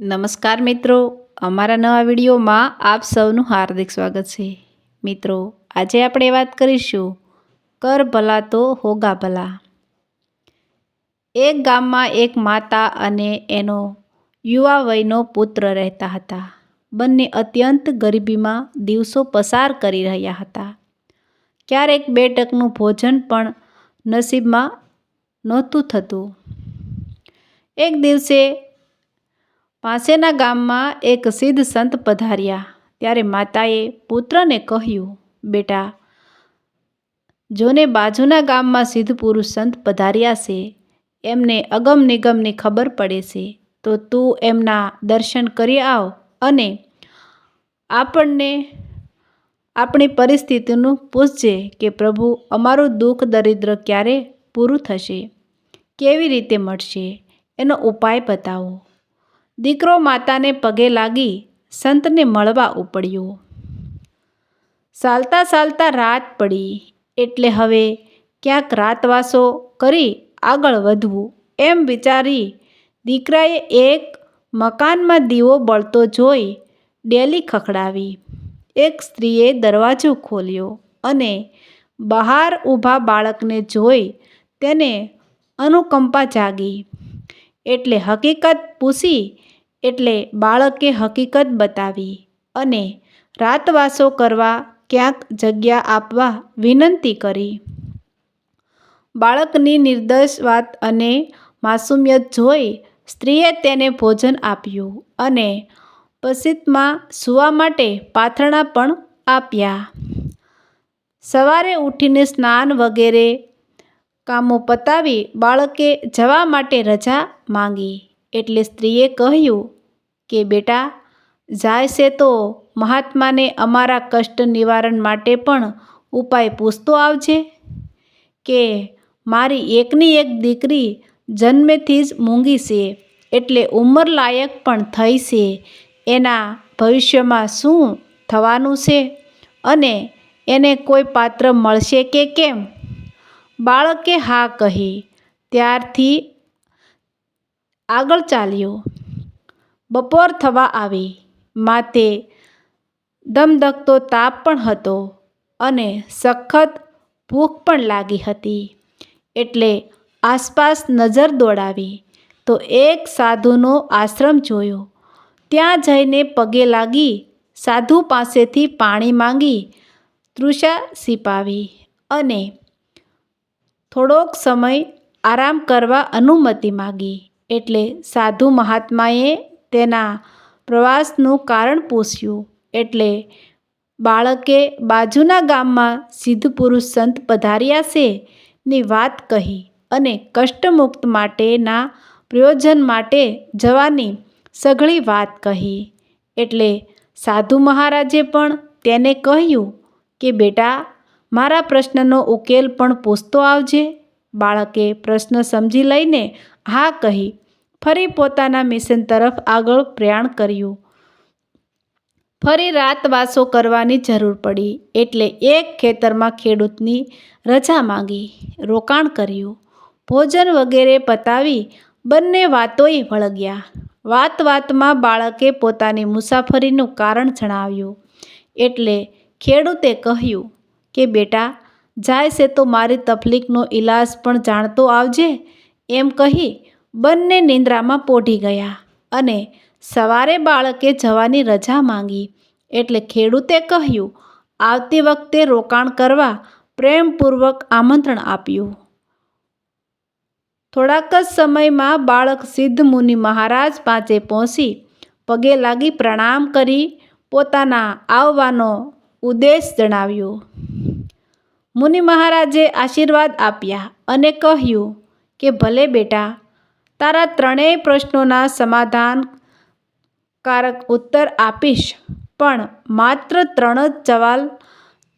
નમસ્કાર મિત્રો, અમારા નવા વિડીયોમાં આપ સૌનું હાર્દિક સ્વાગત છે. મિત્રો, આજે આપણે વાત કરીશું કર ભલા તો હોગા ભલા. એક ગામમાં એક માતા અને એનો યુવા વયનો પુત્ર રહેતા હતા. બંને અત્યંત ગરીબીમાં દિવસો પસાર કરી રહ્યા હતા. ક્યારેક 2 ટકનું ભોજન પણ નસીબમાં નહોતું થતું. એક દિવસે પાસેના ગામમાં એક સિદ્ધ સંત પધાર્યા. ત્યારે માતાએ પુત્રને કહ્યું, બેટા, જોને બાજુના ગામમાં સિદ્ધ પુરુષ સંત પધાર્યા છે, એમને અગમ નિગમની ખબર પડે છે, તો તું એમના દર્શન કરી આવ અને આપણને આપણી પરિસ્થિતિનું પૂછજે કે પ્રભુ, અમારું દુઃખ દરિદ્ર ક્યારે પૂરું થશે, કેવી રીતે મળશે, એનો ઉપાય બતાવો. દીકરો માતાને પગે લાગી સંતને મળવા ઉપડ્યો. ચાલતા ચાલતા રાત પડી એટલે હવે ક્યાંક રાતવાસો કરી આગળ વધવું એમ વિચારી દીકરાએ એક મકાનમાં દીવો બળતો જોઈ ડેલી ખખડાવી. એક સ્ત્રીએ દરવાજો ખોલ્યો અને બહાર ઊભા બાળકને જોઈ તેને અનુકંપા જાગી. એટલે હકીકત પૂછી એટલે બાળકે હકીકત બતાવી અને રાતવાસો કરવા ક્યાંક જગ્યા આપવા વિનંતી કરી. બાળકની નિર્દોષ વાત અને માસૂમિયત જોઈ સ્ત્રીએ તેને ભોજન આપ્યું અને પથીમાં સૂવા માટે પાથરણા પણ આપ્યા. સવારે ઉઠીને સ્નાન વગેરે કામો પતાવી બાળકે જવા માટે રજા માંગી. એટલે સ્ત્રીએ કહ્યું કે બેટા, જાય છે તો મહાત્માને અમારા કષ્ટ નિવારણ માટે પણ ઉપાય પૂછતો આવજે. કે મારી એકની એક દીકરી જન્મેથી જ મૂંગી છે, એટલે ઉંમર લાયક પણ થઈ છે, એના ભવિષ્યમાં શું થવાનું છે અને એને કોઈ પાત્ર મળશે કે કેમ? બાળકે હા કહી. ત્યારથી આગળ ચાલ્યો. બપોર થવા આવી. માથે ધમધકતો તાપ પણ હતો અને સખત ભૂખ પણ લાગી હતી. એટલે આસપાસ નજર દોડાવી તો એક સાધુનો આશ્રમ જોયો. ત્યાં જઈને પગે લાગી સાધુ પાસેથી પાણી માંગી તૃષા છીપાવી અને થોડોક સમય આરામ કરવા અનુમતિ માગી. એટલે સાધુ મહાત્માએ તેના પ્રવાસનું કારણ પૂછ્યું. એટલે બાળકે બાજુના ગામમાં સિદ્ધ પુરુષ સંત પધાર્યા છે ની વાત કહી અને કષ્ટમુક્ત માટેના પ્રયોજન માટે જવાની સઘળી વાત કહી. એટલે સાધુ મહારાજે પણ તેને કહ્યું કે બેટા, મારા પ્રશ્નનો ઉકેલ પણ પૂછતો આવજે. બાળકે પ્રશ્ન સમજી લઈને હા કહી ફરી પોતાના મિશન તરફ આગળ પ્રયાણ કર્યું. ફરી રાતવાસો કરવાની જરૂર પડી એટલે એક ખેતરમાં ખેડૂતની રજા માંગી રોકાણ કર્યું. ભોજન વગેરે પતાવી બંને વાતોએ વળગ્યા. વાત વાતમાં બાળકે પોતાની મુસાફરીનું કારણ જણાવ્યું. એટલે ખેડૂતે કહ્યું કે બેટા, જાય છે તો મારી તકલીફનો ઈલાજ પણ જાણતો આવજે. એમ કહી બંને નિંદ્રામાં પોઢી ગયા અને સવારે બાળકે જવાની રજા માંગી. એટલે ખેડૂતે કહ્યું, આવતી વખતે રોકાણ કરવા પ્રેમપૂર્વક આમંત્રણ આપ્યું. થોડાક જ સમયમાં બાળક સિદ્ધ મુનિ મહારાજ પાસે પહોંચી પગે લાગી પ્રણામ કરી પોતાના આવવાનો ઉદ્દેશ જણાવ્યો. મુનિ મહારાજે આશીર્વાદ આપ્યા અને કહ્યું કે ભલે બેટા, તારા ત્રણેય પ્રશ્નોના સમાધાનકારક ઉત્તર આપીશ, પણ માત્ર 3 જ સવાલ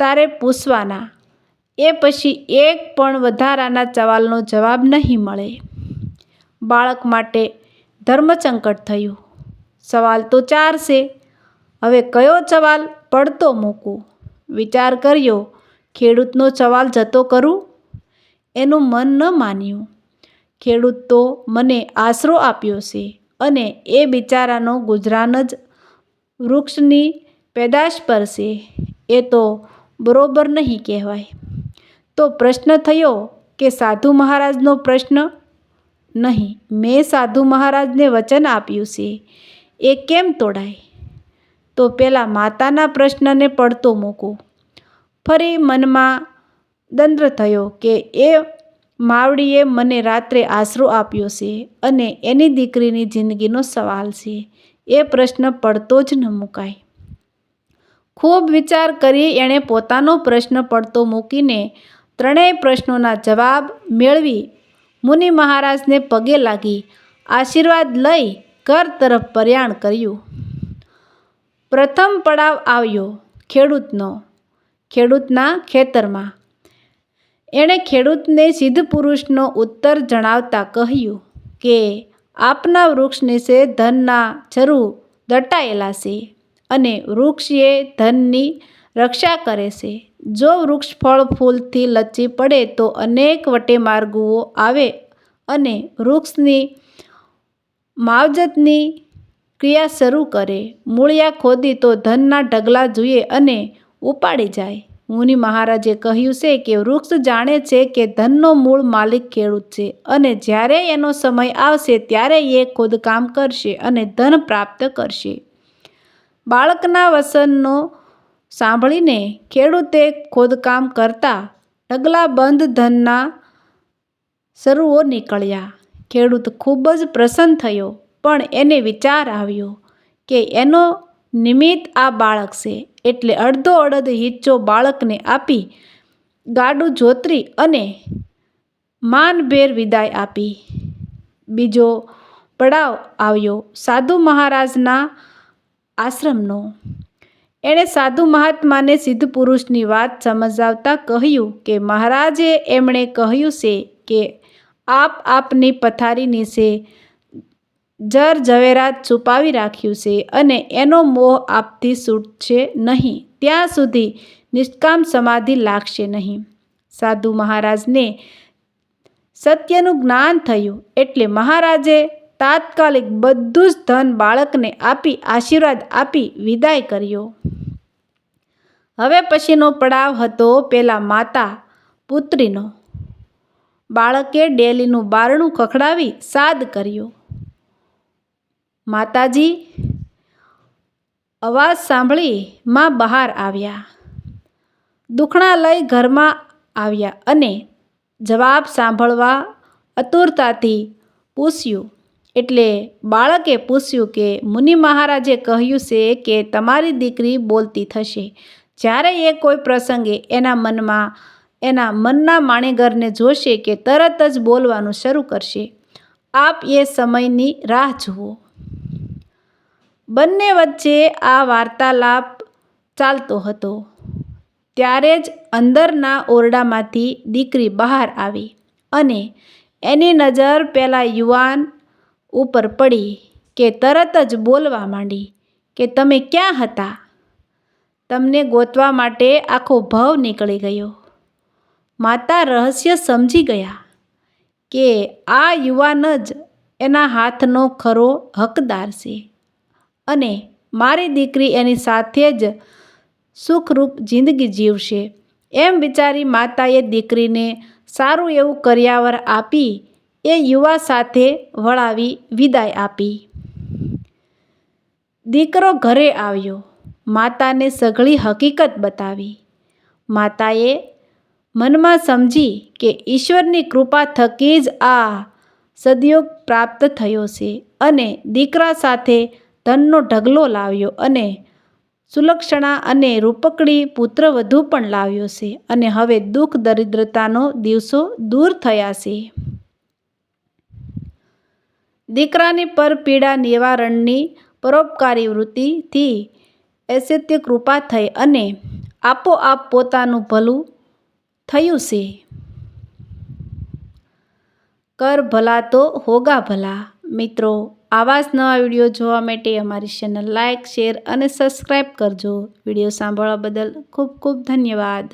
તારે પૂછવાના. એ પછી એક પણ વધારાના સવાલનો જવાબ નહીં મળે. બાળક માટે ધર્મસંકટ થયું. સવાલ તો 4 છે, હવે કયો સવાલ પડતો મૂકું? વિચાર કર્યો. ખેડૂતનો સવાલ જતો કરું? એનું મન ન માન્યું. ખેડૂત તો મને આશરો આપ્યો છે અને એ બિચારાનો ગુજરાન જ વૃક્ષની પેદાશ પર છે, એ તો બરોબર નહીં કહેવાય. તો પ્રશ્ન થયો કે સાધુ મહારાજનો પ્રશ્ન નહીં, મેં સાધુ મહારાજને વચન આપ્યું છે, એ કેમ તોડાય? તો પેલા માતાના પ્રશ્નને પડતો મૂકો. ફરી મનમાં દંડ થયો કે એ માવડીએ મને રાત્રે આશરો આપ્યો છે અને એની દીકરીની જિંદગીનો સવાલ છે, એ પ્રશ્ન પડતો જ ન મુકાય. ખૂબ વિચાર કરી એણે પોતાનો પ્રશ્ન પડતો મૂકીને ત્રણેય પ્રશ્નોના જવાબ મેળવી મુનિ મહારાજને પગે લાગી આશીર્વાદ લઈ ઘર તરફ પ્રયાણ કર્યું. પ્રથમ પડાવ આવ્યો ખેડૂતનો, ખેડૂતના ખેતરમાં. એણે ખેડૂતને સિદ્ધ પુરુષનો ઉત્તર જણાવતા કહ્યું કે આપના વૃક્ષ નીચે ધનના ઝરુ દટાયેલા છે અને વૃક્ષ એ ધનની રક્ષા કરે છે. જો વૃક્ષ ફળ ફૂલથી લચ્છી પડે તો અનેક વટે માર્ગુઓ આવે અને વૃક્ષની માવજતની ક્રિયા શરૂ કરે. મૂળિયા ખોદી તો ધનના ઢગલા જોઈએ અને ઉપાડી જાય. મુનિ મહારાજે કહ્યું છે કે વૃક્ષ જાણે છે કે ધનનો મૂળ માલિક ખેડૂત છે અને જ્યારે એનો સમય આવશે ત્યારે એ ખોદકામ કરશે અને ધન પ્રાપ્ત કરશે. બાળકના વચનો સાંભળીને ખેડૂતે ખોદકામ કરતા ઢગલાબંધ ધનના સરુઓ નીકળ્યા. ખેડૂત ખૂબ જ પ્રસન્ન થયો, પણ એને વિચાર આવ્યો કે એનો નિમિત્ત આ બાળક છે, એટલે અડધો અડધ હિસ્સો બાળકને આપી ગાડું જોતરી અને માનભેર વિદાય આપી. બીજો પડાવ આવ્યો સાધુ મહારાજના આશ્રમનો. એણે સાધુ મહાત્માને સિદ્ધ પુરુષની વાત સમજાવતા કહ્યું કે મહારાજે એમણે કહ્યું છે કે આપની પથારી નીચે જર ઝવેરાત છુપાવી રાખ્યું છે અને એનો મોહ આપથી છૂટશે નહીં ત્યાં સુધી નિષ્કામ સમાધિ લાગશે નહીં. સાધુ મહારાજને સત્યનું જ્ઞાન થયું એટલે મહારાજે તાત્કાલિક બધું જ ધન બાળકને આપી આશીર્વાદ આપી વિદાય કર્યો. હવે પછીનો પડાવ હતો પેલા માતા પુત્રીનો. બાળકે ડેલીનું બારણું ખખડાવી સાદ કર્યો. માતાજી અવાજ સાંભળી માં બહાર આવ્યા. દુખણા લઈ ઘરમાં આવ્યા અને જવાબ સાંભળવા આતુરતાથી પૂછ્યું. એટલે બાળકે પૂછ્યું કે મુનિ મહારાજે કહ્યું છે કે તમારી દીકરી બોલતી થશે. જ્યારે એ કોઈ પ્રસંગે એના મનના માણેગરને જોશે કે તરત જ બોલવાનું શરૂ કરશે. આપ એ સમયની રાહ જુઓ. બંને વચ્ચે આ વાર્તાલાપ ચાલતો હતો. ત્યારે જ અંદરના ઓરડામાંથી દીકરી બહાર આવી અને એની નજર પેલા યુવાન ઉપર પડી કે તરત જ બોલવા માંડી કે તમે ક્યાં હતા? તમને ગોતવા માટે આખો ભવ નીકળી ગયો. માતા રહસ્ય સમજી ગયા કે આ યુવાન જ એના હાથનો ખરો હકદાર છે અને મારી દીકરી એની સાથે જ સુખરૂપ જિંદગી જીવશે. એમ વિચારી માતાએ દીકરીને સારું એવું કરિયાવર આપી એ યુવા સાથે વળાવી વિદાય આપી. દીકરો ઘરે આવ્યો. માતાને સઘળી હકીકત બતાવી. માતાએ મનમાં સમજી કે ઈશ્વરની કૃપા થકી જ આ સદયોગ પ્રાપ્ત થયો છે અને દીકરા સાથે ધનનો ઢગલો લાવ્યો અને સુલક્ષણા અને રૂપકડી પુત્રવધુ પણ લાવ્યો છે અને હવે દુઃખ દરિદ્રતાનો દિવસો દૂર થયા છે. દીકરાની પર પીડા નિવારણની પરોપકારી વૃત્તિથી ઐશ્વર્ય કૃપા થઈ અને આપોઆપ પોતાનું ભલું થયું છે. કર ભલા તો હોગા ભલા. મિત્રો, આવા જ નવા વિડીયો જોવા માટે અમારી ચેનલ લાઇક, શેર અને સબસ્ક્રાઈબ કરજો. વિડીયો સાંભળવા બદલ ખૂબ ખૂબ ધન્યવાદ.